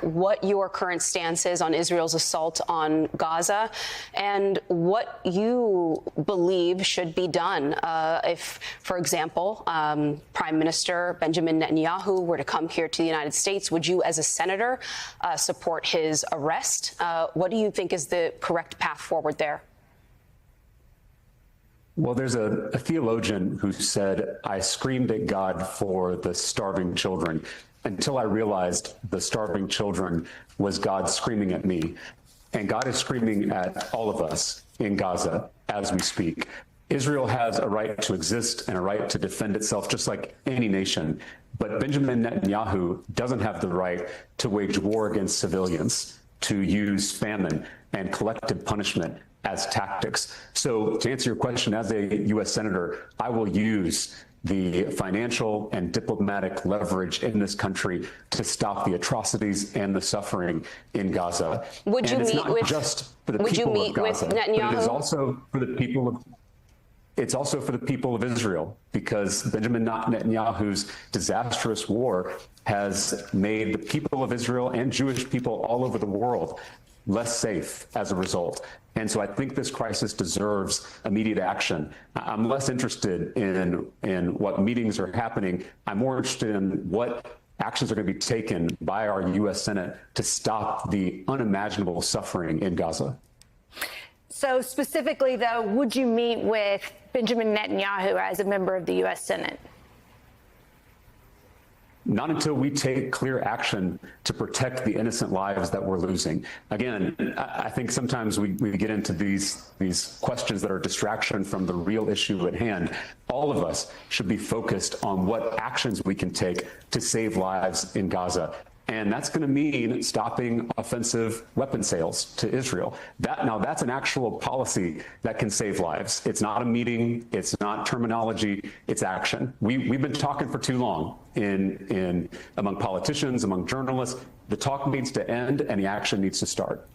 what your current stance is on Israel's assault on Gaza and what you believe should be done if, for example, Prime Minister Benjamin Netanyahu were to come here to the United States. Would you, as a senator, support his arrest? What do you think is the correct path forward there? Well, there's a theologian who said, I screamed at God for the starving children until I realized the starving children was God screaming at me. And God is screaming at all of us in Gaza as we speak. Israel has a right to exist and a right to defend itself just like any nation. But Benjamin Netanyahu doesn't have the right to wage war against civilians, to use famine and collective punishment as tactics. So to answer your question, as a U.S. Senator, I will use the financial and diplomatic leverage in this country to stop the atrocities and the suffering in Gaza. Would you meet with just for the people of Gaza, but it is also for the people of It's also for the people of Israel, because Benjamin Netanyahu's disastrous war has made the people of Israel and Jewish people all over the world less safe as a result. And so I think this crisis deserves immediate action. I'm less interested in what meetings are happening. I'm more interested in what actions are going to be taken by our U.S. Senate to stop the unimaginable suffering in Gaza. So specifically, though, would you meet with Benjamin Netanyahu as a member of the U.S. Senate? Not until we take clear action to protect the innocent lives that we're losing. Again, I think sometimes we get into these questions that are distraction from the real issue at hand. All of us should be focused on what actions we can take to save lives in Gaza. And that's going to mean stopping offensive weapon sales to Israel. Now, that's an actual policy that can save lives. It's not a meeting. It's not terminology. It's action. We've been talking for too long among politicians, among journalists. The talk needs to end and the action needs to start.